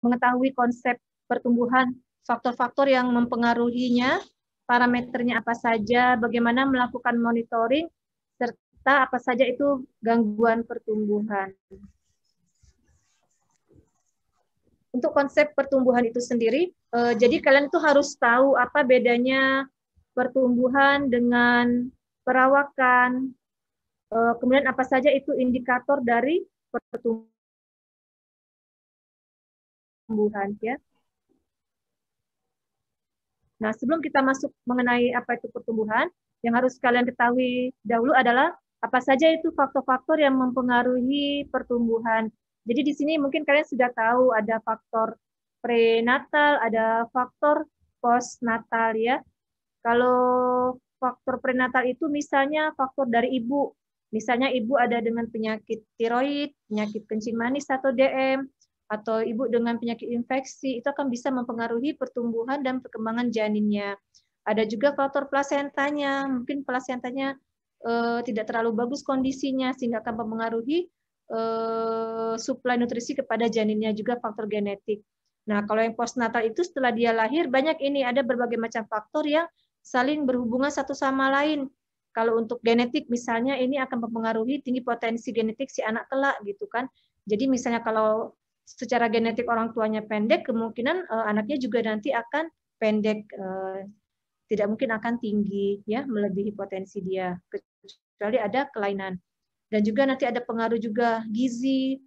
mengetahui konsep pertumbuhan, faktor-faktor yang mempengaruhinya, parameternya apa saja, bagaimana melakukan monitoring, serta apa saja itu gangguan pertumbuhan. Untuk konsep pertumbuhan itu sendiri, jadi kalian itu harus tahu apa bedanya pertumbuhan dengan perawakan, kemudian apa saja itu indikator dari pertumbuhan, ya. Nah, sebelum kita masuk mengenai apa itu pertumbuhan, yang harus kalian ketahui dahulu adalah apa saja itu faktor-faktor yang mempengaruhi pertumbuhan. Jadi di sini mungkin kalian sudah tahu ada faktor prenatal, ada faktor postnatal, ya. Kalau faktor prenatal itu misalnya faktor dari ibu. Misalnya ibu ada dengan penyakit tiroid, penyakit kencing manis atau DM, atau ibu dengan penyakit infeksi, itu akan bisa mempengaruhi pertumbuhan dan perkembangan janinnya. Ada juga faktor plasentanya, mungkin plasentanya tidak terlalu bagus kondisinya, sehingga akan mempengaruhi suplai nutrisi kepada janinnya, juga faktor genetik. Nah, kalau yang postnatal itu setelah dia lahir, banyak ini, ada berbagai macam faktor yang saling berhubungan satu sama lain. Kalau untuk genetik misalnya ini akan mempengaruhi tinggi potensi genetik si anak kelak gitu kan. Jadi misalnya kalau secara genetik orang tuanya pendek, kemungkinan anaknya juga nanti akan pendek, tidak mungkin akan tinggi ya, melebihi potensi dia, kecuali ada kelainan. Dan juga nanti ada pengaruh juga gizi,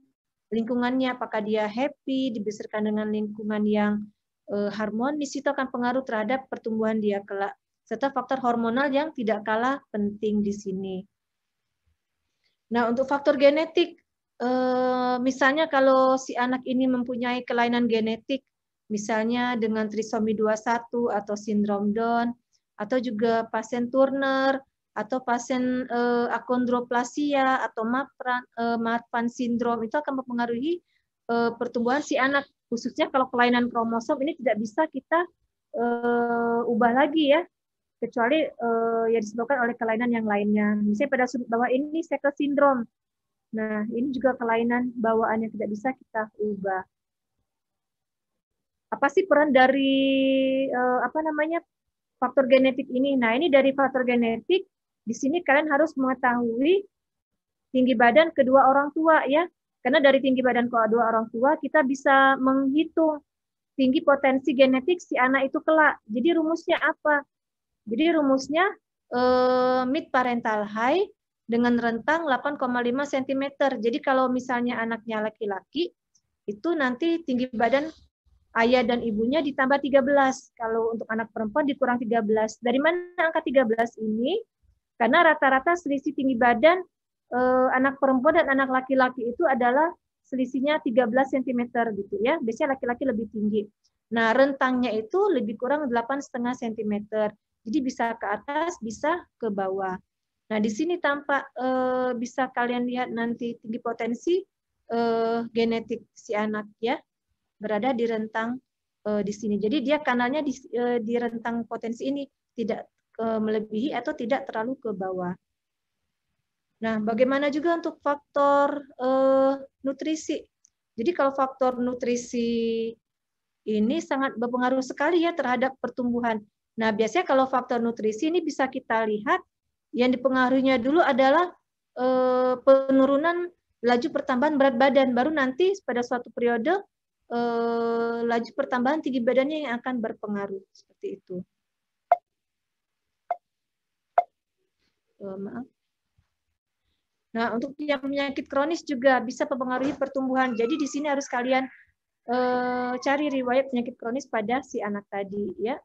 lingkungannya, apakah dia happy, dibesarkan dengan lingkungan yang harmonis, itu akan pengaruh terhadap pertumbuhan dia kelak. Serta faktor hormonal yang tidak kalah penting di sini. Nah, untuk faktor genetik, misalnya kalau si anak ini mempunyai kelainan genetik, misalnya dengan trisomi 21 atau sindrom Down, atau juga pasien Turner, atau pasien akondroplasia atau Marfan syndrome, itu akan mempengaruhi pertumbuhan si anak, khususnya kalau kelainan kromosom ini tidak bisa kita ubah lagi ya, kecuali yang disebabkan oleh kelainan yang lainnya. Misalnya pada sudut bawah ini Seckel syndrome. Nah, ini juga kelainan bawaan yang tidak bisa kita ubah. Apa sih peran dari faktor genetik ini? Nah, ini dari faktor genetik, di sini kalian harus mengetahui tinggi badan kedua orang tua ya. Karena dari tinggi badan kedua orang tua kita bisa menghitung tinggi potensi genetik si anak itu kelak. Jadi rumusnya apa? Jadi rumusnya mid parental high dengan rentang 8,5 cm. Jadi kalau misalnya anaknya laki-laki, itu nanti tinggi badan ayah dan ibunya ditambah 13. Kalau untuk anak perempuan dikurang 13. Dari mana angka 13 ini? Karena rata-rata selisih tinggi badan anak perempuan dan anak laki-laki itu adalah selisihnya 13 cm gitu ya. Biasanya laki-laki lebih tinggi. Nah, rentangnya itu lebih kurang 8,5 cm. Jadi bisa ke atas, bisa ke bawah. Nah, di sini tampak bisa kalian lihat nanti tinggi potensi genetik si anak ya, berada di rentang di sini. Jadi dia kanalnya di rentang potensi ini, tidak melebihi atau tidak terlalu ke bawah. Nah, bagaimana juga untuk faktor nutrisi? Jadi kalau faktor nutrisi ini sangat berpengaruh sekali ya terhadap pertumbuhan. Nah, biasanya kalau faktor nutrisi ini bisa kita lihat yang dipengaruhinya dulu adalah penurunan laju pertambahan berat badan. Baru nanti pada suatu periode laju pertambahan tinggi badannya yang akan berpengaruh. Seperti itu. Maaf. Nah, untuk yang penyakit kronis juga bisa mempengaruhi pertumbuhan. Jadi di sini harus kalian cari riwayat penyakit kronis pada si anak tadi ya.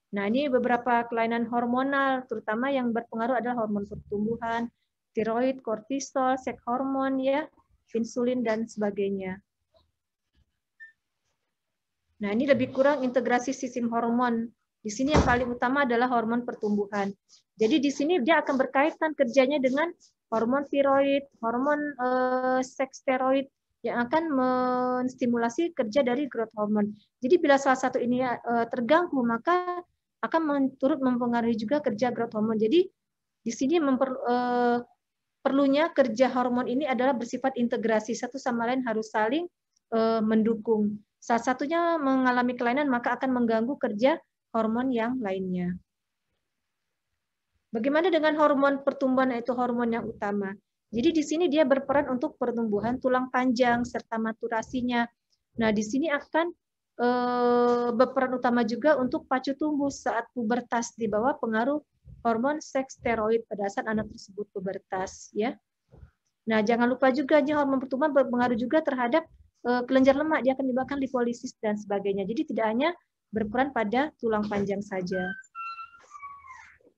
Nah, ini beberapa kelainan hormonal, terutama yang berpengaruh adalah hormon pertumbuhan, tiroid, kortisol, seks hormon ya, insulin dan sebagainya. Nah, ini lebih kurang integrasi sistem hormon. Di sini yang paling utama adalah hormon pertumbuhan. Jadi di sini dia akan berkaitan kerjanya dengan hormon tiroid, hormon seks steroid yang akan menstimulasi kerja dari growth hormone. Jadi bila salah satu ini terganggu, maka akan turut mempengaruhi juga kerja growth hormone. Jadi di sini perlunya kerja hormon ini adalah bersifat integrasi, satu sama lain harus saling mendukung. salah satunya mengalami kelainan maka akan mengganggu kerja hormon yang lainnya. Bagaimana dengan hormon pertumbuhan, yaitu hormon yang utama? Jadi di sini dia berperan untuk pertumbuhan tulang panjang serta maturasinya. Nah, di sini akan berperan utama juga untuk pacu tumbuh saat pubertas di bawah pengaruh hormon seks steroid pada saat anak tersebut pubertas, ya. Nah, jangan lupa juga hormon pertumbuhan berpengaruh juga terhadap kelenjar lemak, dia akan menyebabkan lipolisis dan sebagainya. Jadi tidak hanya berperan pada tulang panjang saja.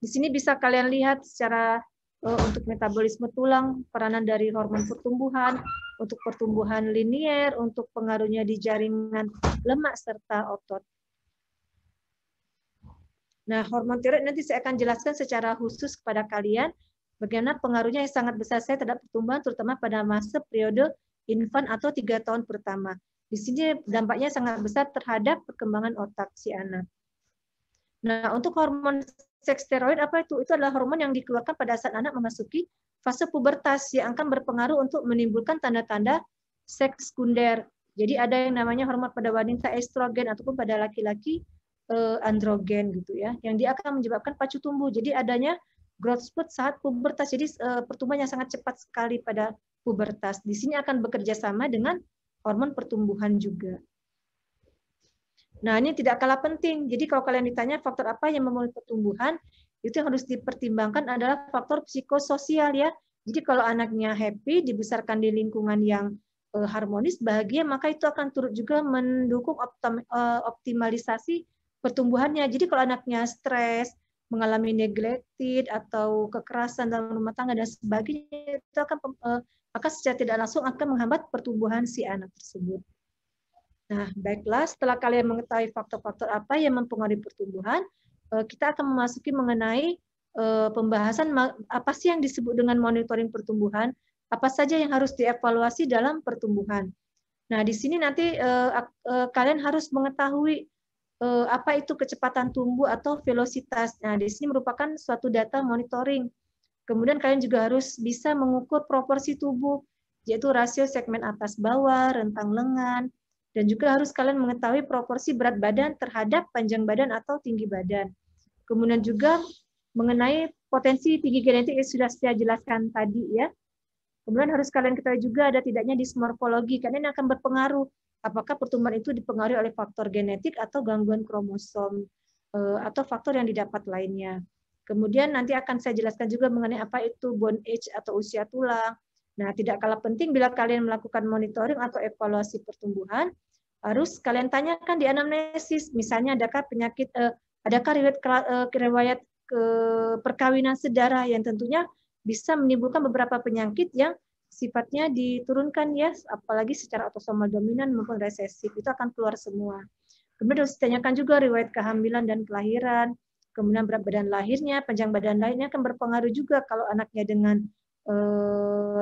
Di sini bisa kalian lihat secara untuk metabolisme tulang, peranan dari hormon pertumbuhan, untuk pertumbuhan linier, untuk pengaruhnya di jaringan lemak serta otot. Nah, hormon tiroid nanti saya akan jelaskan secara khusus kepada kalian bagaimana pengaruhnya yang sangat besar saya terhadap pertumbuhan, terutama pada masa periode infant atau 3 tahun pertama. Di sini dampaknya sangat besar terhadap perkembangan otak si anak. Nah, untuk hormon seks steroid apa itu? Itu adalah hormon yang dikeluarkan pada saat anak memasuki fase pubertas yang akan berpengaruh untuk menimbulkan tanda-tanda seks sekunder. Jadi ada yang namanya hormon pada wanita estrogen ataupun pada laki-laki androgen gitu ya, yang dia akan menyebabkan pacu tumbuh. Jadi adanya growth spurt saat pubertas. Jadi pertumbuhan yang sangat cepat sekali pada pubertas. Di sini akan bekerja sama dengan hormon pertumbuhan juga. Nah, ini tidak kalah penting. Jadi kalau kalian ditanya faktor apa yang mempengaruhi pertumbuhan, itu yang harus dipertimbangkan adalah faktor psikososial ya. Jadi kalau anaknya happy, dibesarkan di lingkungan yang harmonis, bahagia, maka itu akan turut juga mendukung optimalisasi pertumbuhannya. Jadi kalau anaknya stres, mengalami neglected atau kekerasan dalam rumah tangga dan sebagainya, itu akan secara tidak langsung akan menghambat pertumbuhan si anak tersebut. Nah, baiklah, setelah kalian mengetahui faktor-faktor apa yang mempengaruhi pertumbuhan, kita akan memasuki mengenai pembahasan apa sih yang disebut dengan monitoring pertumbuhan, apa saja yang harus dievaluasi dalam pertumbuhan. Nah, di sini nanti kalian harus mengetahui apa itu kecepatan tumbuh atau velositas. Nah, di sini merupakan suatu data monitoring. Kemudian kalian juga harus bisa mengukur proporsi tubuh, yaitu rasio segmen atas bawah, rentang lengan, dan juga harus kalian mengetahui proporsi berat badan terhadap panjang badan atau tinggi badan. Kemudian juga mengenai potensi tinggi genetik yang sudah saya jelaskan tadi ya. Kemudian harus kalian ketahui juga ada tidaknya dismorfologi, karena ini akan berpengaruh apakah pertumbuhan itu dipengaruhi oleh faktor genetik atau gangguan kromosom atau faktor yang didapat lainnya. Kemudian nanti akan saya jelaskan juga mengenai apa itu bone age atau usia tulang. Nah, tidak kalah penting bila kalian melakukan monitoring atau evaluasi pertumbuhan, harus kalian tanyakan di anamnesis, misalnya adakah penyakit, adakah riwayat perkawinan sedarah yang tentunya bisa menimbulkan beberapa penyakit yang sifatnya diturunkan ya, apalagi secara autosomal dominan maupun resesif, itu akan keluar semua. Kemudian harus ditanyakan juga riwayat kehamilan dan kelahiran, kemudian berat badan lahirnya, panjang badan lahirnya akan berpengaruh juga kalau anaknya dengan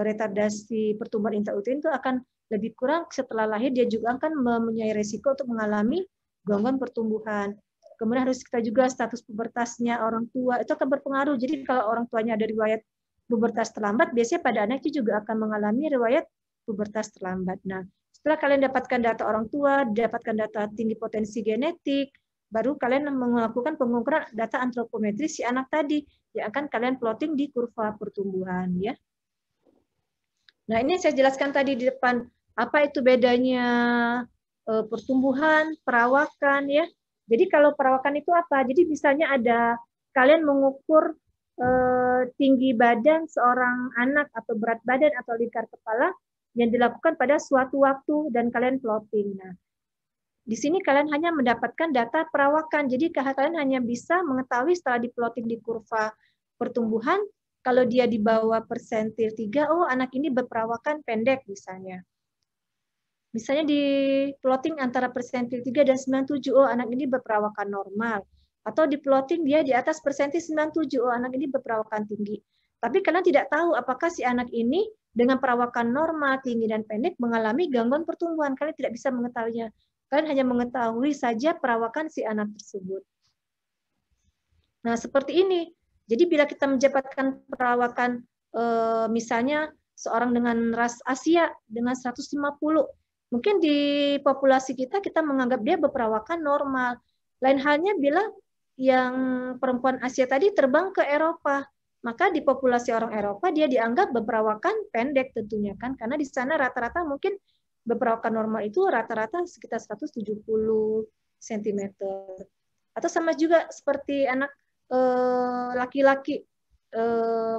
retardasi pertumbuhan intrauterin itu akan lebih kurang setelah lahir, dia juga akan mempunyai resiko untuk mengalami gangguan pertumbuhan. Kemudian harus kita juga status pubertasnya orang tua, itu akan berpengaruh. Jadi kalau orang tuanya ada riwayat pubertas terlambat, biasanya pada anaknya juga akan mengalami riwayat pubertas terlambat. Nah, setelah kalian dapatkan data orang tua, dapatkan data tinggi potensi genetik, baru kalian melakukan pengukuran data antropometri si anak tadi yang akan kalian plotting di kurva pertumbuhan ya. Nah, ini saya jelaskan tadi di depan apa itu bedanya pertumbuhan, perawakan ya. Jadi kalau perawakan itu apa? Jadi misalnya ada kalian mengukur tinggi badan seorang anak atau berat badan atau lingkar kepala yang dilakukan pada suatu waktu dan kalian plotting. Nah, di sini kalian hanya mendapatkan data perawakan. Jadi kalian hanya bisa mengetahui setelah diplotting di kurva pertumbuhan, kalau dia di bawah persentil 3, oh anak ini berperawakan pendek misalnya. Misalnya di plotting antara persentil 3 dan 97, oh anak ini berperawakan normal. Atau di plotting dia di atas persentil 97, oh anak ini berperawakan tinggi. Tapi kalian tidak tahu apakah si anak ini dengan perawakan normal, tinggi, dan pendek mengalami gangguan pertumbuhan. Kalian tidak bisa mengetahuinya. Kalian hanya mengetahui saja perawakan si anak tersebut. Nah, seperti ini. Jadi bila kita mendapatkan perawakan misalnya seorang dengan ras Asia dengan 150, Mungkin di populasi kita menganggap dia berperawakan normal. Lain halnya bila yang perempuan Asia tadi terbang ke Eropa, maka di populasi orang Eropa dia dianggap berperawakan pendek tentunya kan, karena di sana rata-rata mungkin berperawakan normal itu rata-rata sekitar 170 cm. Atau sama juga seperti anak laki-laki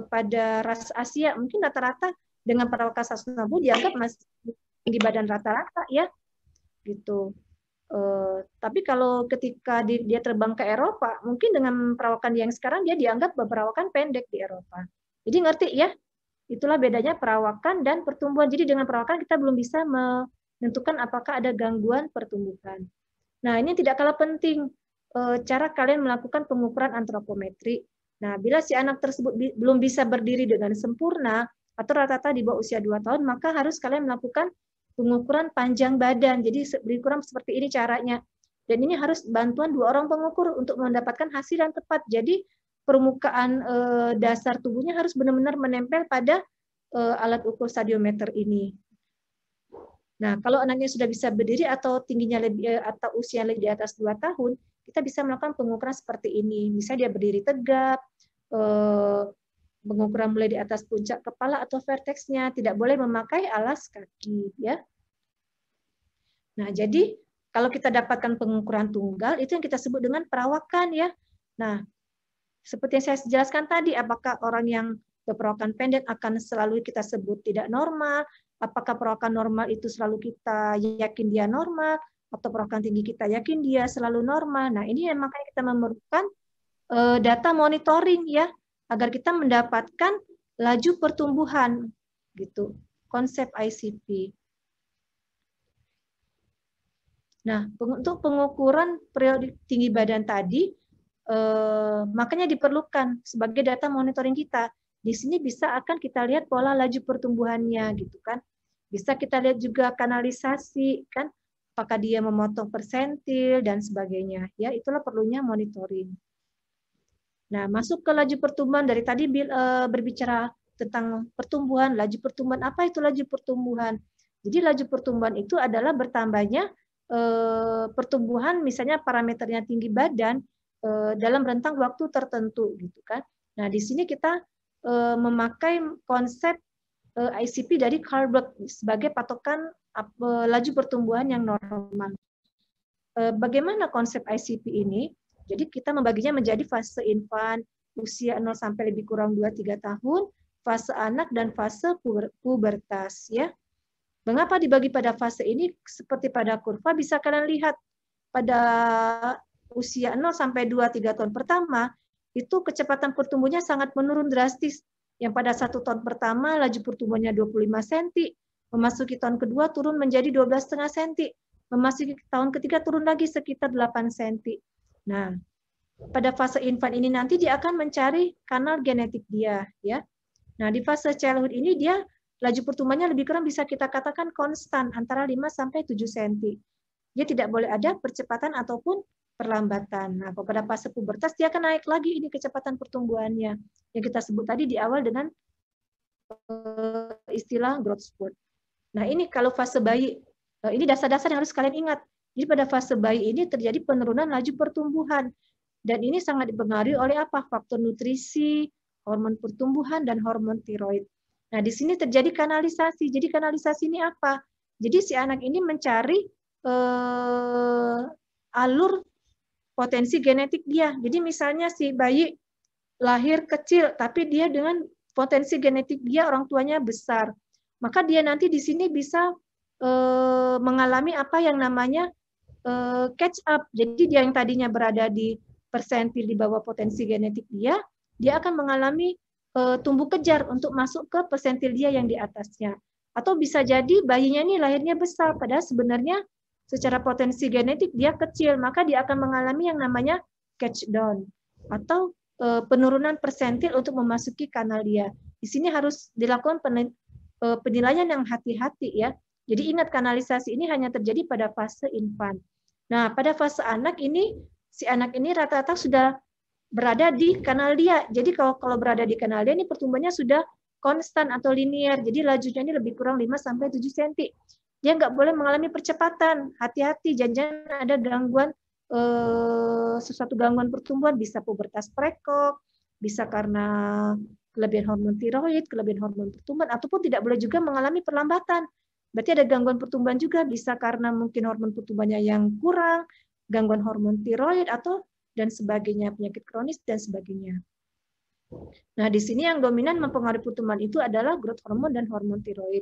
pada ras Asia, mungkin rata-rata dengan perawakan 160 dianggap masih tinggi badan rata-rata ya, gitu. Tapi kalau ketika dia terbang ke Eropa, mungkin dengan perawakan yang sekarang dia dianggap berperawakan pendek di Eropa. Jadi ngerti ya? Itulah bedanya perawakan dan pertumbuhan. Jadi dengan perawakan kita belum bisa menentukan apakah ada gangguan pertumbuhan. Nah, ini tidak kalah penting cara kalian melakukan pengukuran antropometri. Nah, bila si anak tersebut belum bisa berdiri dengan sempurna atau rata-rata di bawah usia 2 tahun, maka harus kalian melakukan pengukuran panjang badan. Jadi lebih kurang seperti ini caranya. Dan ini harus bantuan 2 orang pengukur untuk mendapatkan hasil yang tepat. Jadi permukaan dasar tubuhnya harus benar-benar menempel pada alat ukur stadiometer ini. Nah, kalau anaknya sudah bisa berdiri atau tingginya lebih atau usia lebih di atas 2 tahun, kita bisa melakukan pengukuran seperti ini. Misalnya dia berdiri tegap, pengukuran mulai di atas puncak kepala atau verteksnya, tidak boleh memakai alas kaki, ya. Nah, jadi kalau kita dapatkan pengukuran tunggal, itu yang kita sebut dengan perawakan, ya. Nah, seperti yang saya jelaskan tadi, apakah orang yang berperawakan pendek akan selalu kita sebut tidak normal, apakah perawakan normal itu selalu kita yakin dia normal, atau perawakan tinggi kita yakin dia selalu normal. Nah, ini yang makanya kita memerlukan data monitoring ya, agar kita mendapatkan laju pertumbuhan gitu. Konsep ICP. Nah, untuk pengukuran periodik tinggi badan tadi, makanya diperlukan sebagai data monitoring kita. Di sini bisa akan kita lihat pola laju pertumbuhannya gitu kan. Bisa kita lihat juga kanalisasi kan, apakah dia memotong persentil dan sebagainya. Ya, itulah perlunya monitoring. Nah, masuk ke laju pertumbuhan, dari tadi berbicara tentang pertumbuhan, laju pertumbuhan. Apa itu laju pertumbuhan? Jadi laju pertumbuhan itu adalah bertambahnya pertumbuhan, misalnya parameternya tinggi badan dalam rentang waktu tertentu gitu kan. Nah, di sini kita memakai konsep ICP dari Carlberg sebagai patokan laju pertumbuhan yang normal. Bagaimana konsep ICP ini? Jadi kita membaginya menjadi fase infan, usia 0 sampai lebih kurang 2-3 tahun, fase anak, dan fase pubertas. Ya. Mengapa dibagi pada fase ini? Seperti pada kurva, bisa kalian lihat pada usia 0 sampai 2-3 tahun pertama, itu kecepatan pertumbuhannya sangat menurun drastis. Yang pada 1 tahun pertama, laju pertumbuhannya 25 cm, memasuki tahun kedua turun menjadi 12,5 cm, memasuki tahun ketiga turun lagi sekitar 8 cm. Nah, pada fase infant ini nanti dia akan mencari kanal genetik dia, ya. Nah, di fase childhood ini dia laju pertumbuhannya lebih kurang bisa kita katakan konstan antara 5 sampai 7 cm. Dia tidak boleh ada percepatan ataupun perlambatan. Nah, pada fase pubertas dia akan naik lagi ini kecepatan pertumbuhannya yang kita sebut tadi di awal dengan istilah growth spurt. Nah, ini kalau fase bayi, ini dasar-dasar yang harus kalian ingat. Jadi pada fase bayi ini terjadi penurunan laju pertumbuhan. Dan ini sangat dipengaruhi oleh apa? Faktor nutrisi, hormon pertumbuhan, dan hormon tiroid. Nah, di sini terjadi kanalisasi. Jadi kanalisasi ini apa? Jadi si anak ini mencari alur potensi genetik dia. Jadi misalnya si bayi lahir kecil, tapi dia dengan potensi genetik dia orang tuanya besar. Maka dia nanti di sini bisa mengalami apa yang namanya catch up. Jadi dia yang tadinya berada di persentil di bawah potensi genetik dia akan mengalami tumbuh kejar untuk masuk ke persentil dia yang di atasnya. Atau bisa jadi bayinya ini lahirnya besar, padahal sebenarnya secara potensi genetik dia kecil, maka dia akan mengalami yang namanya catch down atau penurunan persentil untuk memasuki kanal dia. Di sini harus dilakukan penilaian yang hati-hati ya. Jadi ingat kanalisasi ini hanya terjadi pada fase infan. Nah, pada fase anak ini si anak ini rata-rata sudah berada di kanal dia. Jadi kalau berada di kanal dia ini pertumbuhannya sudah konstan atau linier. Jadi lajunya ini lebih kurang 5 sampai 7 cm. dia nggak boleh mengalami percepatan. Hati-hati, jangan ada gangguan, sesuatu gangguan pertumbuhan, bisa pubertas prekok, bisa karena kelebihan hormon tiroid, kelebihan hormon pertumbuhan, ataupun tidak boleh juga mengalami perlambatan. Berarti ada gangguan pertumbuhan juga, bisa karena mungkin hormon pertumbuhannya yang kurang, gangguan hormon tiroid, atau dan sebagainya, penyakit kronis, dan sebagainya. Nah, di sini yang dominan mempengaruhi pertumbuhan itu adalah growth hormone dan hormon tiroid.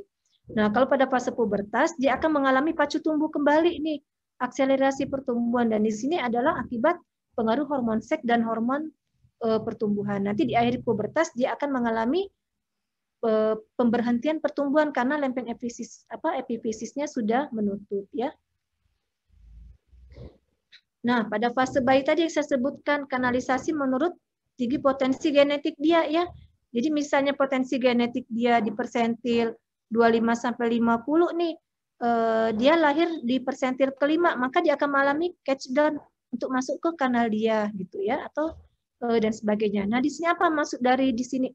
Nah, kalau pada fase pubertas, dia akan mengalami pacu tumbuh kembali nih, akselerasi pertumbuhan. Dan di sini adalah akibat pengaruh hormon seks dan hormon pertumbuhan. Nanti di akhir pubertas, dia akan mengalami pemberhentian pertumbuhan karena lempeng epifisisnya sudah menutup, ya. Nah, pada fase bayi tadi yang saya sebutkan, kanalisasi menurut tinggi potensi genetik dia, ya. Jadi misalnya potensi genetik dia di persentil 25 sampai 50 nih, dia lahir di persentil kelima, maka dia akan mengalami catch down untuk masuk ke kanal dia, gitu ya, atau dan sebagainya. Nah, di sini apa maksud dari di sini?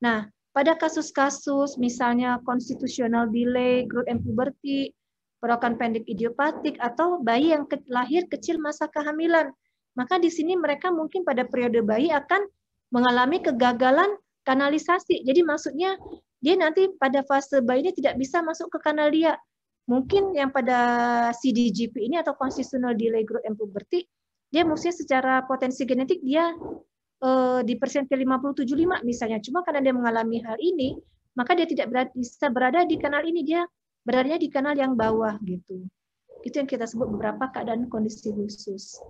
Nah, pada kasus-kasus misalnya constitutional delay, growth and puberty, perawakan pendek idiopatik, atau bayi yang lahir kecil masa kehamilan. Maka di sini mereka mungkin pada periode bayi akan mengalami kegagalan kanalisasi. Jadi maksudnya dia nanti pada fase bayi ini tidak bisa masuk ke kanal dia. Mungkin yang pada CDGP ini atau constitutional delay growth and puberty, dia mestinya secara potensi genetik dia di persentil 50-75 misalnya. Cuma karena dia mengalami hal ini, maka dia tidak bisa berada di kanal ini, dia beradanya di kanal yang bawah gitu. Itu yang kita sebut beberapa keadaan kondisi khusus.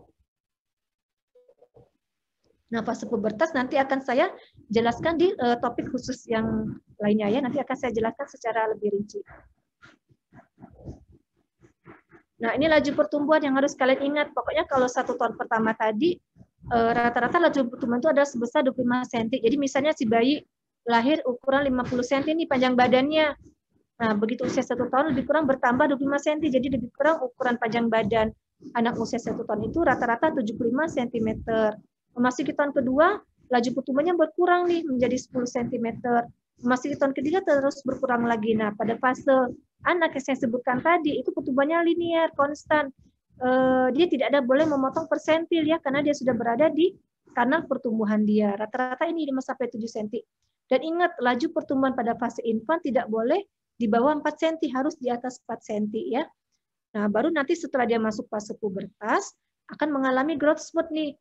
Nah, fase pubertas nanti akan saya jelaskan di topik khusus yang lainnya ya. Nanti akan saya jelaskan secara lebih rinci. Nah, ini laju pertumbuhan yang harus kalian ingat. Pokoknya kalau 1 tahun pertama tadi, rata-rata laju pertumbuhan itu ada sebesar 25 cm. Jadi misalnya si bayi lahir ukuran 50 cm nih panjang badannya. Nah, begitu usia 1 tahun lebih kurang bertambah 25 cm. Jadi lebih kurang ukuran panjang badan anak usia 1 tahun itu rata-rata 75 cm. Memasuki tahun kedua, laju pertumbuhannya berkurang nih menjadi 10 cm. Memasuki tahun ketiga terus berkurang lagi. Nah, pada fase anak yang saya sebutkan tadi, itu pertumbuhannya linear, konstan. Dia tidak ada boleh memotong persentil ya, karena dia sudah berada di kanal pertumbuhan dia. Rata-rata ini 5-7 cm. Dan ingat, laju pertumbuhan pada fase infan tidak boleh di bawah 4 cm, harus di atas 4 cm ya. Nah, baru nanti setelah dia masuk fase pubertas, akan mengalami growth spurt nih.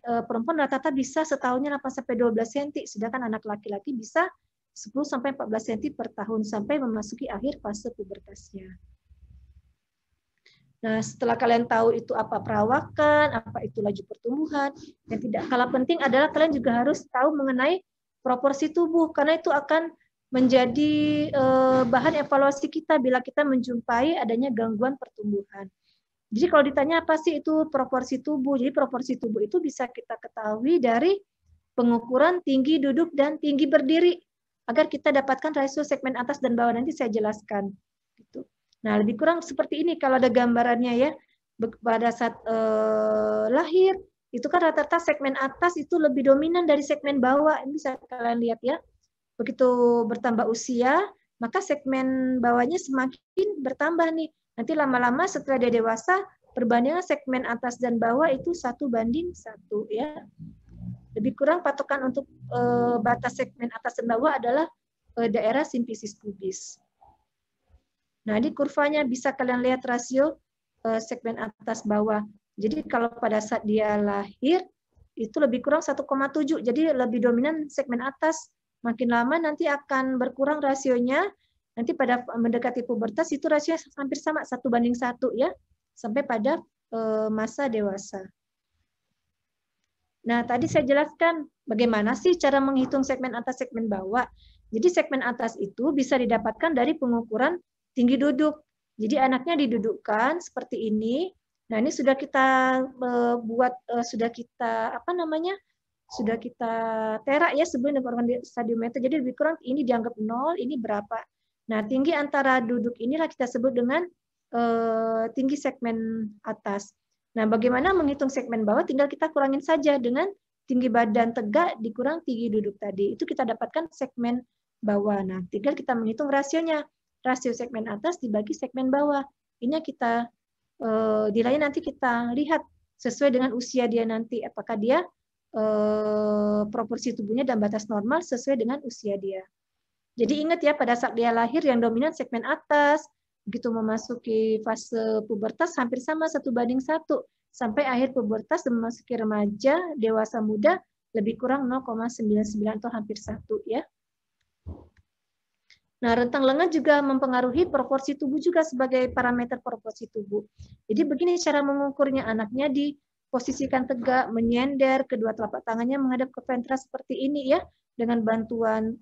Perempuan rata-rata bisa setahunnya 8-12 cm, sedangkan anak laki-laki bisa 10-14 cm per tahun sampai memasuki akhir fase pubertasnya. Nah, setelah kalian tahu itu apa perawakan, apa itu laju pertumbuhan, yang tidak kalah penting adalah kalian juga harus tahu mengenai proporsi tubuh, karena itu akan menjadi bahan evaluasi kita bila kita menjumpai adanya gangguan pertumbuhan. Jadi kalau ditanya apa sih itu proporsi tubuh, jadi proporsi tubuh itu bisa kita ketahui dari pengukuran tinggi duduk dan tinggi berdiri, agar kita dapatkan rasio segmen atas dan bawah, nanti saya jelaskan. Gitu. Nah, lebih kurang seperti ini kalau ada gambarannya ya. Pada saat lahir, itu kan rata-rata segmen atas itu lebih dominan dari segmen bawah. Ini bisa kalian lihat ya. Begitu bertambah usia, maka segmen bawahnya semakin bertambah nih. Nanti lama-lama setelah dia dewasa, perbandingan segmen atas dan bawah itu 1:1 ya. Lebih kurang patokan untuk batas segmen atas dan bawah adalah daerah simfisis pubis. Nah, ini kurvanya bisa kalian lihat rasio segmen atas bawah. Jadi kalau pada saat dia lahir, itu lebih kurang 1,7. Jadi lebih dominan segmen atas. Makin lama nanti akan berkurang rasionya. Nanti pada mendekati pubertas itu rasionya hampir sama, 1:1 ya. Sampai pada masa dewasa. Nah, tadi saya jelaskan bagaimana sih cara menghitung segmen atas, segmen bawah. Jadi segmen atas itu bisa didapatkan dari pengukuran tinggi duduk. Jadi anaknya didudukkan seperti ini. Nah, ini sudah kita buat, sudah kita sudah kita terak ya sebelum mendapatkan stadiometer. Jadi lebih kurang ini dianggap 0, ini berapa. Nah, tinggi antara duduk inilah kita sebut dengan tinggi segmen atas. Nah, bagaimana menghitung segmen bawah? Tinggal kita kurangin saja dengan tinggi badan tegak dikurang tinggi duduk tadi. Itu kita dapatkan segmen bawah. Nah, tinggal kita menghitung rasionya. rasio segmen atas dibagi segmen bawah. Ini kita nilainya nanti kita lihat sesuai dengan usia dia nanti, apakah dia proporsi tubuhnya dalam batas normal sesuai dengan usia dia. Jadi ingat ya, pada saat dia lahir yang dominan segmen atas, begitu memasuki fase pubertas hampir sama 1:1, sampai akhir pubertas dan memasuki remaja, dewasa muda lebih kurang 0,99 atau hampir 1 ya. Nah, rentang lengan juga mempengaruhi proporsi tubuh juga sebagai parameter proporsi tubuh. Jadi begini cara mengukurnya, anaknya diposisikan tegak, menyender, kedua telapak tangannya menghadap ke ventral seperti ini ya, dengan bantuan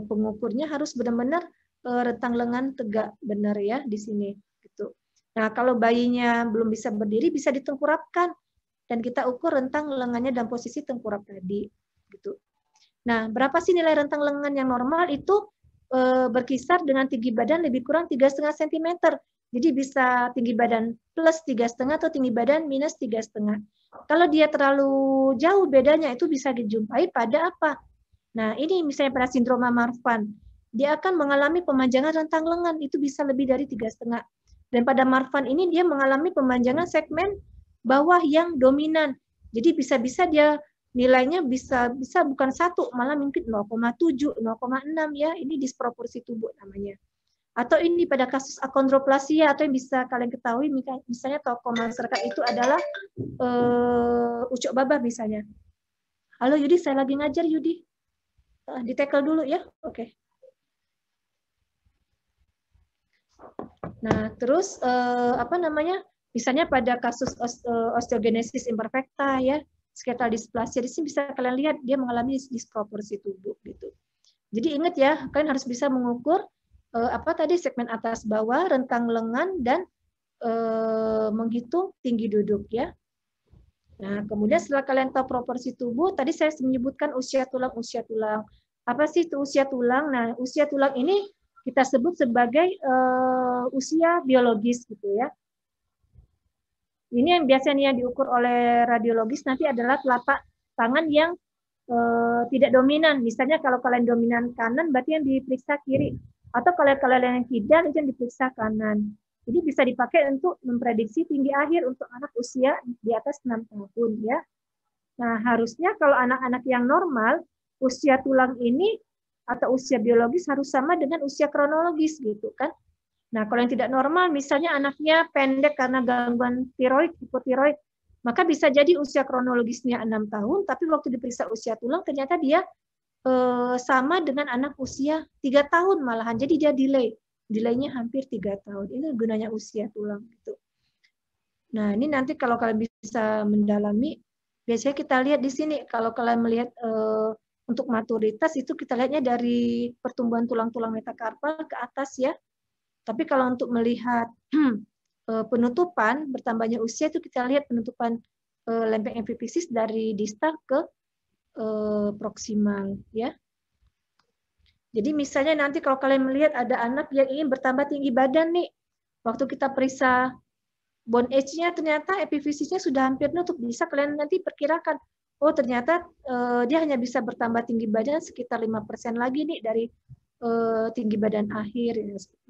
pengukurnya harus benar-benar rentang lengan tegak benar ya di sini gitu. Nah, kalau bayinya belum bisa berdiri bisa ditengkurapkan dan kita ukur rentang lengannya dalam posisi tengkurap tadi gitu. Nah, berapa sih nilai rentang lengan yang normal itu berkisar dengan tinggi badan lebih kurang 3,5 cm. Jadi bisa tinggi badan plus 3,5 atau tinggi badan minus 3,5. Kalau dia terlalu jauh bedanya itu bisa dijumpai pada apa? Nah, ini misalnya pada sindroma Marfan, dia akan mengalami pemanjangan rentang lengan, itu bisa lebih dari 3,5. Dan pada Marfan ini dia mengalami pemanjangan segmen bawah yang dominan. Jadi bisa-bisa dia nilainya bisa bukan 1, malah mungkin 0,7, 0,6 ya, ini disproporsi tubuh namanya. Atau ini pada kasus akondroplasia, atau yang bisa kalian ketahui, misalnya tokoh masyarakat itu adalah Ucok Babah misalnya. Halo Yudi, saya lagi ngajar Yudi. Di-tackle dulu ya, oke. Nah, terus apa namanya? Misalnya pada kasus osteogenesis imperfecta ya, skeletal dysplasia, di sini bisa kalian lihat dia mengalami disproporsi tubuh gitu. Jadi ingat ya, kalian harus bisa mengukur apa tadi segmen atas bawah, rentang lengan dan menghitung tinggi duduk ya. Nah, kemudian setelah kalian tahu proporsi tubuh, tadi saya menyebutkan usia tulang. Apa sih itu usia tulang? Nah, usia tulang ini kita sebut sebagai usia biologis gitu ya. Ini yang biasanya diukur oleh radiologis nanti adalah telapak tangan yang tidak dominan. Misalnya kalau kalian dominan kanan, berarti yang diperiksa kiri. Atau kalau kalian yang tidak, itu yang diperiksa kanan. Jadi bisa dipakai untuk memprediksi tinggi akhir untuk anak usia di atas 6 tahun ya. Nah, harusnya kalau anak-anak yang normal, usia tulang ini atau usia biologis harus sama dengan usia kronologis gitu kan. Nah, kalau yang tidak normal, misalnya anaknya pendek karena gangguan tiroid, hipotiroid, maka bisa jadi usia kronologisnya 6 tahun, tapi waktu diperiksa usia tulang ternyata dia sama dengan anak usia 3 tahun malahan. Jadi dia delaynya hampir 3 tahun. Ini gunanya usia tulang gitu. Nah, ini nanti kalau kalian bisa mendalami, biasanya kita lihat di sini. Kalau kalian melihat untuk maturitas itu kita lihatnya dari pertumbuhan tulang-tulang metakarpal ke atas ya. Tapi kalau untuk melihat penutupan bertambahnya usia itu kita lihat penutupan lempeng epifisis dari distal ke proksimal ya. Jadi misalnya nanti kalau kalian melihat ada anak yang ingin bertambah tinggi badan nih, waktu kita periksa bone age-nya ternyata epifisisnya sudah hampir nutup, bisa kalian nanti perkirakan, oh ternyata dia hanya bisa bertambah tinggi badan sekitar 5% lagi nih dari tinggi badan akhir.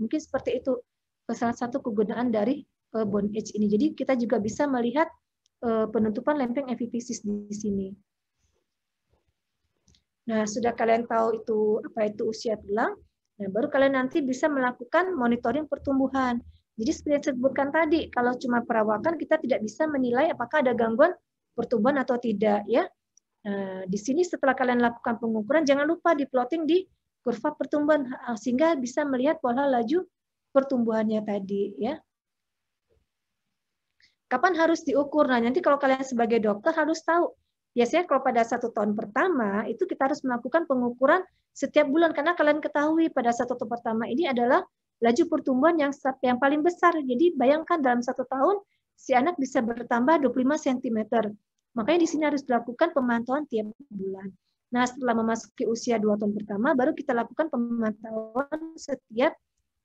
Mungkin seperti itu salah satu kegunaan dari bone age ini. Jadi kita juga bisa melihat penutupan lempeng epifisis di sini. Nah, sudah kalian tahu itu apa itu usia tulang, nah baru kalian nanti bisa melakukan monitoring pertumbuhan. Jadi seperti yang saya sebutkan tadi, kalau cuma perawakan kita tidak bisa menilai apakah ada gangguan pertumbuhan atau tidak ya. Nah, di sini setelah kalian lakukan pengukuran jangan lupa di-plotting di kurva pertumbuhan sehingga bisa melihat pola laju pertumbuhannya tadi ya. Kapan harus diukur? Nah, nanti kalau kalian sebagai dokter harus tahu. Biasanya kalau pada 1 tahun pertama, itu kita harus melakukan pengukuran setiap bulan. Karena kalian ketahui pada 1 tahun pertama ini adalah laju pertumbuhan yang paling besar. Jadi bayangkan dalam 1 tahun, si anak bisa bertambah 25 cm. Makanya di sini harus dilakukan pemantauan tiap bulan. Nah, setelah memasuki usia 2 tahun pertama, baru kita lakukan pemantauan setiap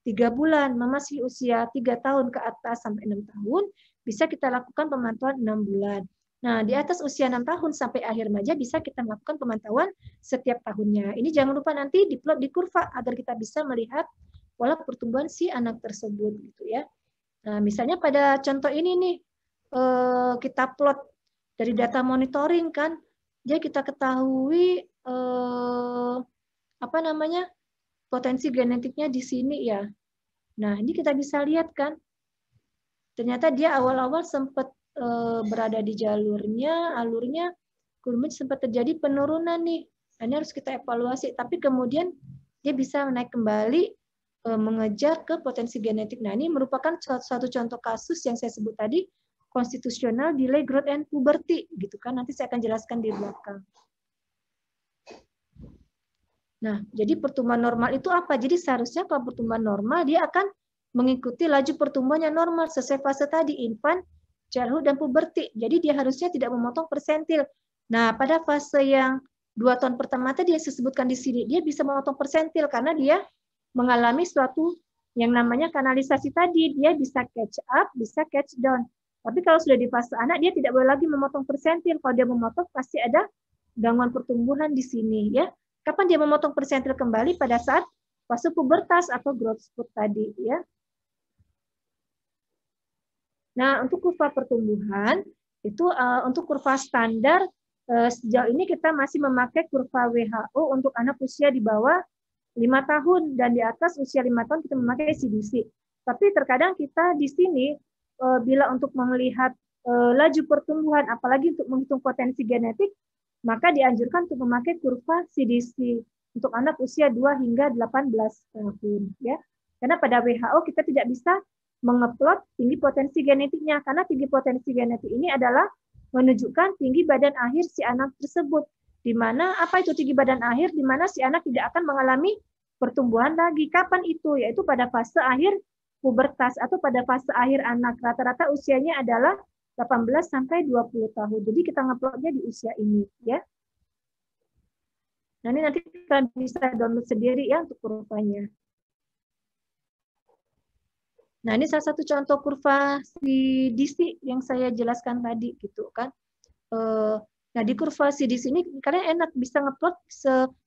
3 bulan. Memasuki usia 3 tahun ke atas sampai 6 tahun, bisa kita lakukan pemantauan 6 bulan. Nah, di atas usia 6 tahun sampai akhir remaja bisa kita melakukan pemantauan setiap tahunnya. Ini jangan lupa nanti diplot di kurva agar kita bisa melihat pola pertumbuhan si anak tersebut gitu ya. Nah, misalnya pada contoh ini nih kita plot dari data monitoring kan, dia kita ketahui apa namanya? Potensi genetiknya di sini ya. Nah, ini kita bisa lihat kan. Ternyata dia awal-awal sempat berada di alurnya kemudian sempat terjadi penurunan nih. Ini harus kita evaluasi, tapi kemudian dia bisa naik kembali mengejar ke potensi genetik. Nah, ini merupakan suatu contoh kasus yang saya sebut tadi, konstitusional delay growth and puberty gitu kan. Nanti saya akan jelaskan di belakang. Nah, jadi pertumbuhan normal itu apa? Jadi seharusnya kalau pertumbuhan normal dia akan mengikuti laju pertumbuhan yang normal sesuai fase tadi, infant, childhood, dan puberti. Jadi dia harusnya tidak memotong persentil. Nah, pada fase yang 2 tahun pertama tadi yang saya sebutkan di sini, dia bisa memotong persentil karena dia mengalami suatu yang namanya kanalisasi tadi. Dia bisa catch up, bisa catch down. Tapi kalau sudah di fase anak, dia tidak boleh lagi memotong persentil. Kalau dia memotong, pasti ada gangguan pertumbuhan di sini, ya. Kapan dia memotong persentil kembali? Pada saat fase pubertas atau growth spurt tadi, ya. Nah, untuk kurva pertumbuhan itu untuk kurva standar sejauh ini kita masih memakai kurva WHO untuk anak usia di bawah 5 tahun dan di atas usia 5 tahun kita memakai CDC. Tapi terkadang kita di sini bila untuk melihat laju pertumbuhan, apalagi untuk menghitung potensi genetik, maka dianjurkan untuk memakai kurva CDC untuk anak usia 2 hingga 18 tahun. Ya. Karena pada WHO kita tidak bisa mengeplot tinggi potensi genetiknya, karena tinggi potensi genetik ini adalah menunjukkan tinggi badan akhir si anak tersebut. Di mana, apa itu tinggi badan akhir? Di mana si anak tidak akan mengalami pertumbuhan lagi. Kapan itu? Yaitu pada fase akhir pubertas atau pada fase akhir anak. Rata-rata usianya adalah 18 sampai 20 tahun. Jadi kita ngeplotnya di usia ini, ya. Nah, ini nanti kita bisa download sendiri ya untuk kurvanya. Nah, ini salah satu contoh kurva CDC yang saya jelaskan tadi gitu kan. Nah, di kurva CDC ini kalian enak bisa ngeplot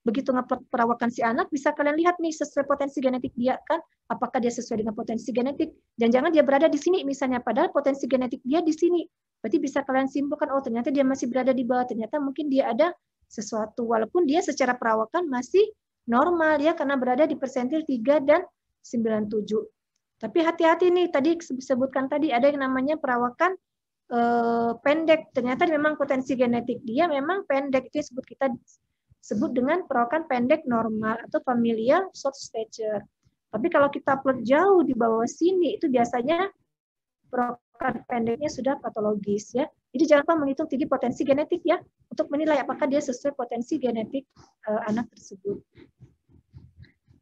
begitu ngeplot perawakan si anak bisa kalian lihat nih sesuai potensi genetik dia kan, apakah dia sesuai dengan potensi genetik. Dan jangan dia berada di sini misalnya padahal potensi genetik dia di sini. Berarti bisa kalian simpulkan oh ternyata dia masih berada di bawah, ternyata mungkin dia ada sesuatu walaupun dia secara perawakan masih normal ya karena berada di persentil 3 dan 97. Tapi hati-hati nih, tadi disebutkan tadi ada yang namanya perawakan pendek. Ternyata memang potensi genetik dia memang pendek. Itu kita sebut dengan perawakan pendek normal atau familial short stature. Tapi kalau kita plot jauh di bawah sini, itu biasanya perawakan pendeknya sudah patologis ya. Jadi jangan lupa menghitung tinggi potensi genetik ya, untuk menilai apakah dia sesuai potensi genetik anak tersebut.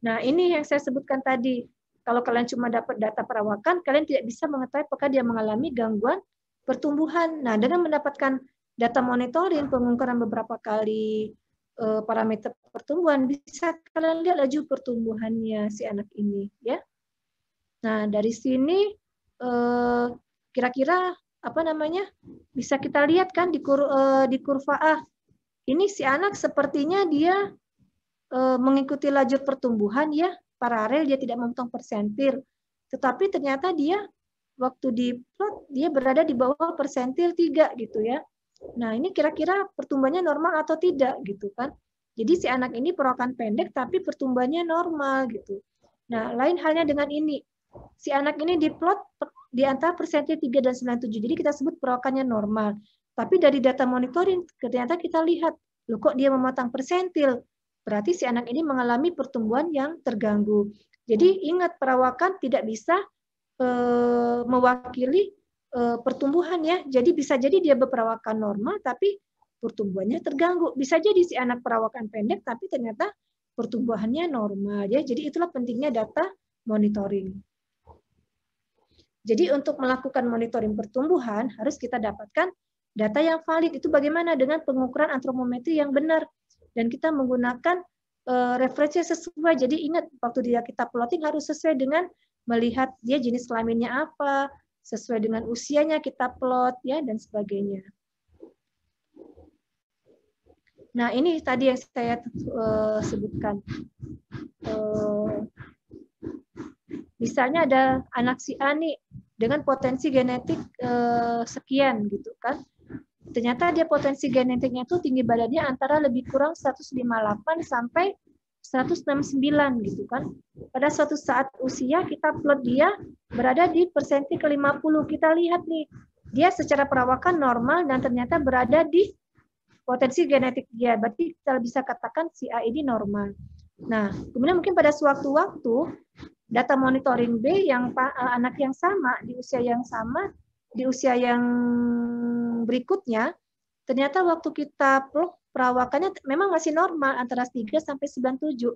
Nah ini yang saya sebutkan tadi. Kalau kalian cuma dapat data perawakan, kalian tidak bisa mengetahui apakah dia mengalami gangguan pertumbuhan. Nah, dengan mendapatkan data monitoring, pengukuran beberapa kali parameter pertumbuhan, bisa kalian lihat laju pertumbuhannya si anak ini. Ya. Nah, dari sini kira-kira apa namanya bisa kita lihat kan di kurva A. Ini si anak sepertinya dia mengikuti laju pertumbuhan ya. Paralel dia tidak memotong persentil, tetapi ternyata dia waktu di plot dia berada di bawah persentil 3 gitu ya. Nah ini kira-kira pertumbuhannya normal atau tidak gitu kan. Jadi si anak ini perawakan pendek tapi pertumbuhannya normal gitu. Nah lain halnya dengan ini, si anak ini di plot di antara persentil 3 dan 97, jadi kita sebut perawakannya normal. Tapi dari data monitoring ternyata kita lihat, loh kok dia memotong persentil. Berarti si anak ini mengalami pertumbuhan yang terganggu. Jadi ingat perawakan tidak bisa mewakili pertumbuhan ya. Jadi bisa jadi dia berperawakan normal tapi pertumbuhannya terganggu. Bisa jadi si anak perawakan pendek tapi ternyata pertumbuhannya normal ya. Jadi itulah pentingnya data monitoring. Jadi untuk melakukan monitoring pertumbuhan harus kita dapatkan data yang valid. Itu bagaimana dengan pengukuran antropometri yang benar. Dan kita menggunakan referensi sesuai. Jadi ingat, waktu kita plotting harus sesuai dengan melihat dia jenis kelaminnya apa, sesuai dengan usianya kita plot, ya dan sebagainya. Nah, ini tadi yang saya sebutkan. Misalnya ada anak si A nih dengan potensi genetik sekian gitu kan. Ternyata dia potensi genetiknya tuh tinggi badannya antara lebih kurang 158 sampai 169 gitu kan. Pada suatu saat usia kita plot dia berada di persenti ke-50. Kita lihat nih, dia secara perawakan normal dan ternyata berada di potensi genetik dia. Berarti kita bisa katakan si A ini normal. Nah, kemudian mungkin pada suatu waktu data monitoring B yang anak yang sama di usia yang sama di usia yang berikutnya, ternyata waktu kita plot perawakannya memang masih normal antara 3 sampai 97.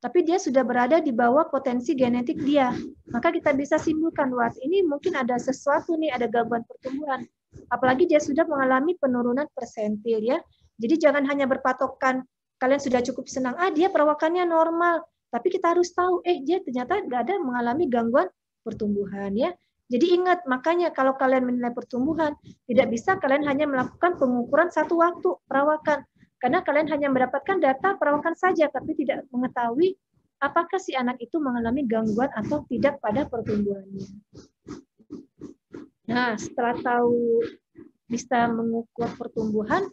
Tapi dia sudah berada di bawah potensi genetik dia. Maka kita bisa simpulkan, wah ini mungkin ada sesuatu nih, ada gangguan pertumbuhan. Apalagi dia sudah mengalami penurunan persentil ya. Jadi jangan hanya berpatokan kalian sudah cukup senang, dia perawakannya normal. Tapi kita harus tahu, dia ternyata nggak ada mengalami gangguan pertumbuhan ya. Jadi ingat, makanya kalau kalian menilai pertumbuhan, tidak bisa kalian hanya melakukan pengukuran satu waktu perawakan. Karena kalian hanya mendapatkan data perawakan saja, tapi tidak mengetahui apakah si anak itu mengalami gangguan atau tidak pada pertumbuhannya. Nah, setelah tahu bisa mengukur pertumbuhan,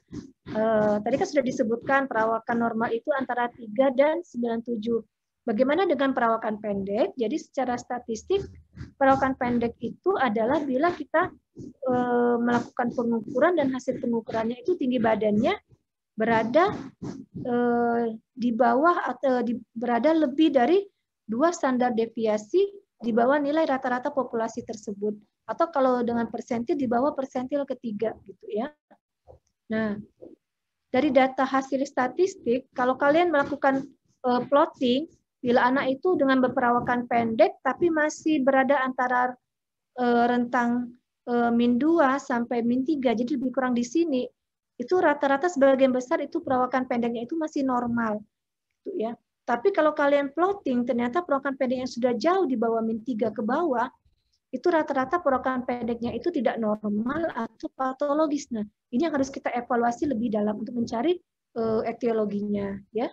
tadi kan sudah disebutkan perawakan normal itu antara 3 dan 97. Bagaimana dengan perawakan pendek? Jadi secara statistik, perawakan pendek itu adalah bila kita melakukan pengukuran dan hasil pengukurannya itu tinggi badannya berada di bawah atau berada lebih dari 2 standar deviasi di bawah nilai rata-rata populasi tersebut. Atau kalau dengan persentil di bawah persentil ketiga gitu ya. Nah, dari data hasil statistik, kalau kalian melakukan plotting, bila anak itu dengan berperawakan pendek, tapi masih berada antara rentang min 2 sampai min 3, jadi lebih kurang di sini, itu rata-rata sebagian besar itu perawakan pendeknya itu masih normal. Gitu ya. Tapi kalau kalian plotting, ternyata perawakan pendeknya sudah jauh di bawah min 3 ke bawah, itu rata-rata perawakan pendeknya itu tidak normal atau patologis. Nah, ini yang harus kita evaluasi lebih dalam untuk mencari etiologinya, ya.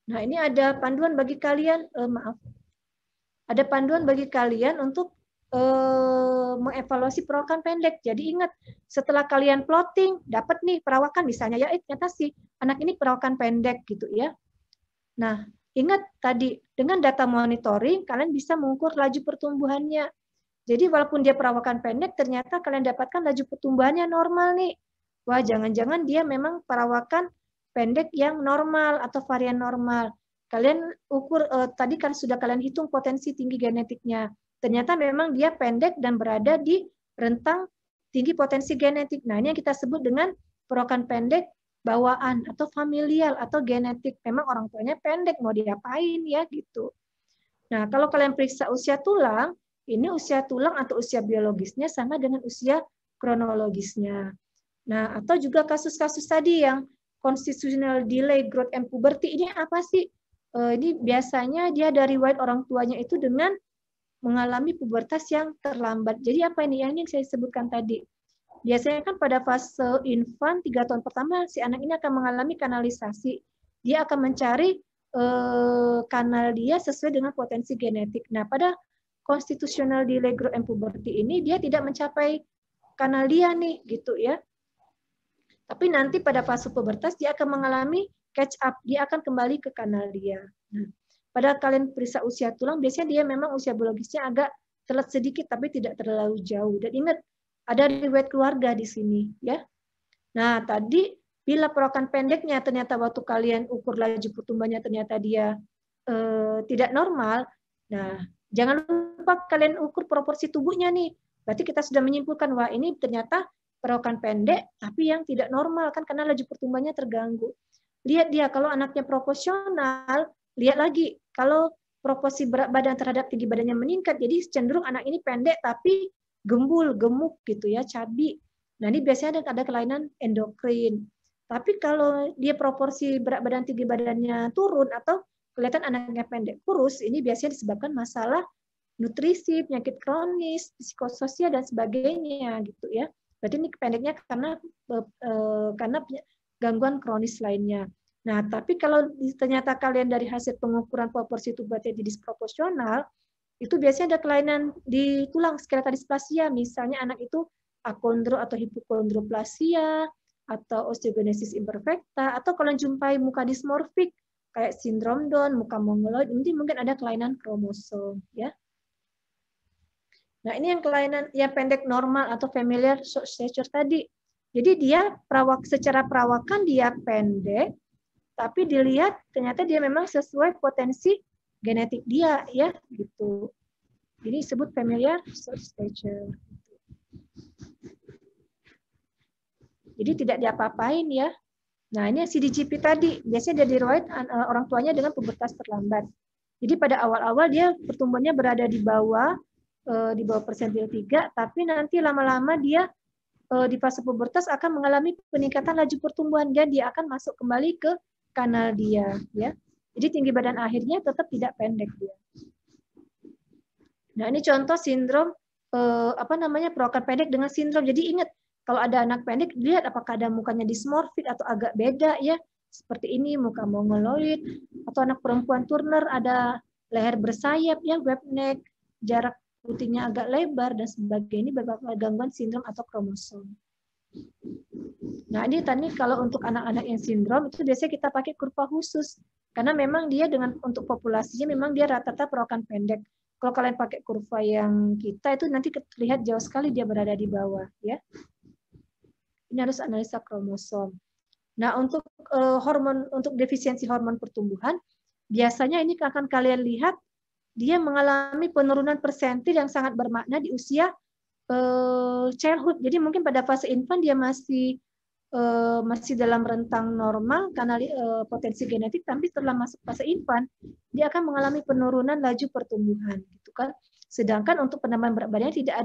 Nah, ini ada panduan bagi kalian, ada panduan bagi kalian untuk mengevaluasi perawakan pendek. Jadi ingat, setelah kalian plotting, dapat nih perawakan misalnya, ya ternyata si anak ini perawakan pendek gitu ya. Nah, ingat tadi, dengan data monitoring, kalian bisa mengukur laju pertumbuhannya. Jadi walaupun dia perawakan pendek, ternyata kalian dapatkan laju pertumbuhannya normal nih. Wah, jangan-jangan dia memang perawakan pendek yang normal atau varian normal. Kalian ukur, tadi kan sudah kalian hitung potensi tinggi genetiknya. Ternyata memang dia pendek dan berada di rentang tinggi potensi genetik. Nah, ini yang kita sebut dengan perawakan pendek bawaan atau familial atau genetik. Memang orang tuanya pendek, mau diapain ya gitu. Nah, kalau kalian periksa usia tulang, ini usia tulang atau usia biologisnya sama dengan usia kronologisnya. Nah, atau juga kasus-kasus tadi yang constitutional delay growth and puberty, ini apa sih? Ini biasanya dia dari riwayat orang tuanya itu dengan mengalami pubertas yang terlambat. Jadi apa ini? Yang saya sebutkan tadi. Biasanya kan pada fase infan 3 tahun pertama si anak ini akan mengalami kanalisasi. Dia akan mencari kanal dia sesuai dengan potensi genetik. Nah, pada constitutional delay growth and puberty ini dia tidak mencapai kanal dia nih gitu ya. Tapi nanti pada fase pubertas dia akan mengalami catch up, dia akan kembali ke kanal dia. Nah, pada kalian periksa usia tulang biasanya dia memang usia biologisnya agak telat sedikit tapi tidak terlalu jauh. Dan ingat, ada riwayat keluarga di sini ya. Nah, tadi bila perawakan pendeknya ternyata waktu kalian ukur laju pertumbuhannya ternyata dia tidak normal. Nah, jangan lupa kalian ukur proporsi tubuhnya nih. Berarti kita sudah menyimpulkan wah ini ternyata perawakan pendek tapi yang tidak normal kan karena laju pertumbuhannya terganggu. Lihat dia kalau anaknya proporsional, lihat lagi kalau proporsi berat badan terhadap tinggi badannya meningkat, jadi cenderung anak ini pendek tapi gembul, gemuk gitu ya, cabi. Nah, ini biasanya ada kelainan endokrin. Tapi kalau dia proporsi berat badan tinggi badannya turun atau kelihatan anaknya pendek kurus, ini biasanya disebabkan masalah nutrisi, penyakit kronis, psikososial dan sebagainya gitu ya. Berarti ini pendeknya karena gangguan kronis lainnya. Nah, tapi kalau ternyata kalian dari hasil pengukuran proporsi tubuh jadi disproporsional, itu biasanya ada kelainan di tulang skeleta displasia. Misalnya anak itu akondro atau hipokondroplasia, atau osteogenesis imperfecta, atau kalau jumpai muka dismorfik, kayak sindrom Down, muka mongoloid, ini mungkin ada kelainan kromosom. Ya. Nah, ini yang kelainan yang pendek normal atau familiar short stature tadi. Jadi dia secara perawakan dia pendek, tapi dilihat ternyata dia memang sesuai potensi genetik dia, ya gitu. Jadi disebut familiar short stature. Jadi tidak diapa-apain ya. Nah, ini CDGP tadi biasanya dari riwayat orang tuanya dengan pubertas terlambat. Jadi pada awal-awal dia pertumbuhannya berada di bawah persentil 3, tapi nanti lama-lama dia di fase pubertas akan mengalami peningkatan laju pertumbuhan, dan dia akan masuk kembali ke kanal dia, ya. Jadi tinggi badan akhirnya tetap tidak pendek dia. Nah, ini contoh sindrom perawakan pendek dengan sindrom. Jadi ingat, kalau ada anak pendek, lihat apakah ada mukanya dismorfik atau agak beda ya. Seperti ini, muka mongoloid, atau anak perempuan Turner ada leher bersayap ya, web neck, jarak putihnya agak lebar dan sebagainya. Ini beberapa gangguan sindrom atau kromosom. Nah, ini tadi kalau untuk anak-anak yang sindrom itu biasanya kita pakai kurva khusus karena memang dia untuk populasinya memang dia rata-rata perawakan pendek. Kalau kalian pakai kurva yang kita itu nanti terlihat jauh sekali dia berada di bawah ya. Ini harus analisa kromosom. Nah, untuk untuk defisiensi hormon pertumbuhan biasanya ini akan kalian lihat dia mengalami penurunan persentil yang sangat bermakna di usia childhood. Jadi mungkin pada fase infant dia masih dalam rentang normal karena potensi genetik, tapi setelah masuk fase infant dia akan mengalami penurunan laju pertumbuhan, gitu kan. Sedangkan untuk penambahan berat badannya tidak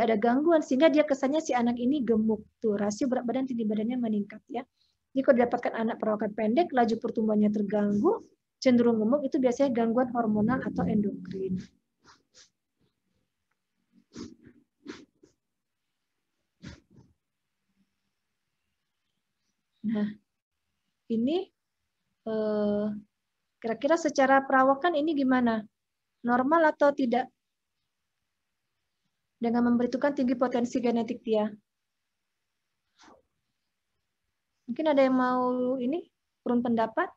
ada gangguan sehingga dia kesannya si anak ini gemuk tuh, rasio berat badan tinggi badannya meningkat ya. Jadi kalau didapatkan anak perawakan pendek, laju pertumbuhannya terganggu, cenderung gemuk, itu biasanya gangguan hormonal atau endokrin. Nah, ini kira-kira secara perawakan ini gimana? Normal atau tidak? Dengan memberitakan tinggi potensi genetik dia. Mungkin ada yang mau ini urun pendapat?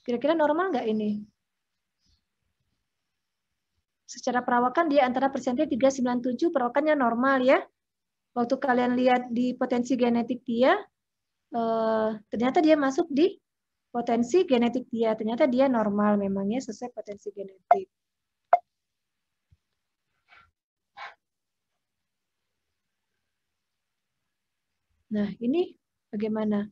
Kira-kira normal nggak ini? Secara perawakan dia antara persentil 397, perawakannya normal ya. Waktu kalian lihat di potensi genetik dia, ternyata dia masuk di potensi genetik dia. Ternyata dia normal memangnya sesuai potensi genetik. Nah, ini bagaimana?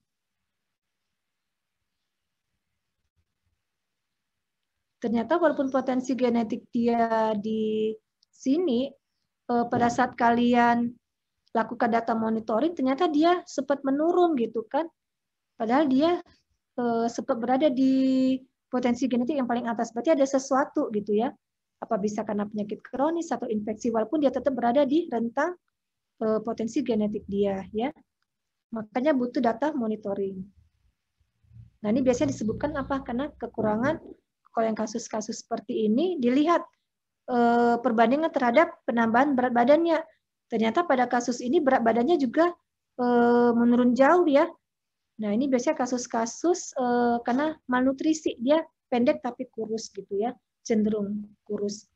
Ternyata walaupun potensi genetik dia di sini, pada saat kalian lakukan data monitoring, ternyata dia sempat menurun gitu kan. Padahal dia sempat berada di potensi genetik yang paling atas. Berarti ada sesuatu gitu ya. Apa bisa karena penyakit kronis atau infeksi, walaupun dia tetap berada di rentang potensi genetik dia ya. Makanya butuh data monitoring. Nah, ini biasanya disebutkan apa? Karena kekurangan, kalau yang kasus-kasus seperti ini dilihat perbandingan terhadap penambahan berat badannya. Ternyata pada kasus ini berat badannya juga menurun jauh ya. Nah, ini biasanya kasus-kasus karena malnutrisi, dia pendek tapi kurus gitu ya, cenderung kurus.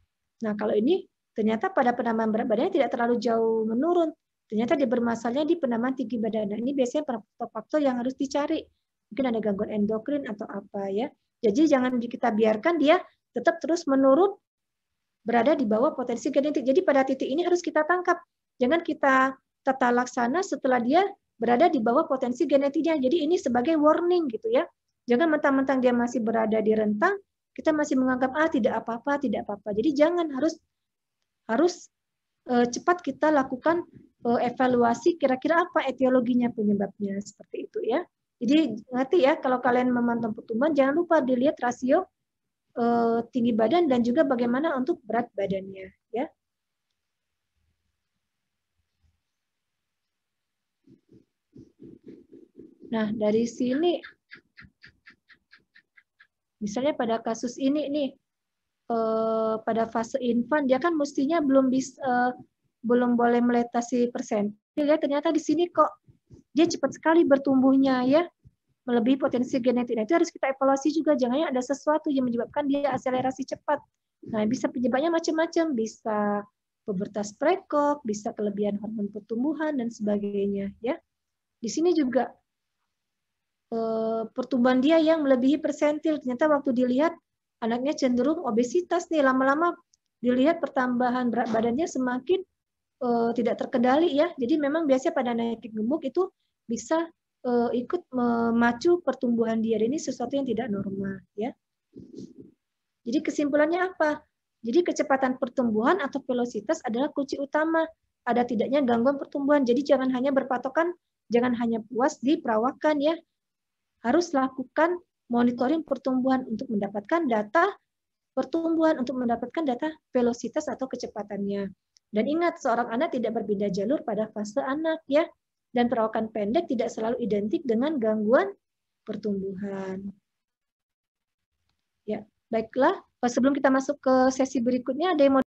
Nah, kalau ini ternyata pada penambahan berat badannya tidak terlalu jauh menurun. Ternyata dia bermasalahnya di penambahan tinggi badan. Nah, ini biasanya faktor-faktor yang harus dicari. Mungkin ada gangguan endokrin atau apa ya. Jadi jangan kita biarkan dia tetap terus menurun berada di bawah potensi genetik. Jadi pada titik ini harus kita tangkap. Jangan kita tata laksana setelah dia berada di bawah potensi genetiknya. Jadi ini sebagai warning gitu ya. Jangan mentang-mentang dia masih berada di rentang, kita masih menganggap tidak apa-apa, tidak apa-apa. Jadi jangan harus cepat kita lakukan evaluasi kira-kira apa etiologinya, penyebabnya seperti itu ya. Jadi ngerti ya, kalau kalian memantau pertumbuhan jangan lupa dilihat rasio tinggi badan dan juga bagaimana untuk berat badannya ya. Nah, dari sini, misalnya pada kasus ini nih, pada fase infan dia kan mestinya belum boleh meletasi persentil ya, ternyata di sini kok dia cepat sekali bertumbuhnya ya, melebihi potensi genetik. Nah, itu harus kita evaluasi juga, jangan ada sesuatu yang menyebabkan dia akselerasi cepat. Nah, bisa penyebabnya macam-macam, bisa pubertas prekok, bisa kelebihan hormon pertumbuhan dan sebagainya ya. Di sini juga pertumbuhan dia yang melebihi persentil, ternyata waktu dilihat anaknya cenderung obesitas nih, lama-lama dilihat pertambahan berat badannya semakin tidak terkendali ya. Jadi memang biasanya pada anak gemuk itu bisa ikut memacu pertumbuhan dia. Ini sesuatu yang tidak normal ya. Jadi kesimpulannya apa? Jadi kecepatan pertumbuhan atau velositas adalah kunci utama. Ada tidaknya gangguan pertumbuhan. Jadi jangan hanya berpatokan, jangan hanya puas di perawakan ya. Harus lakukan monitoring pertumbuhan untuk mendapatkan data pertumbuhan, untuk mendapatkan data velositas atau kecepatannya. Dan ingat, seorang anak tidak berpindah jalur pada fase anak ya. Dan perawakan pendek tidak selalu identik dengan gangguan pertumbuhan. Ya, baiklah. Sebelum kita masuk ke sesi berikutnya, ada yang mau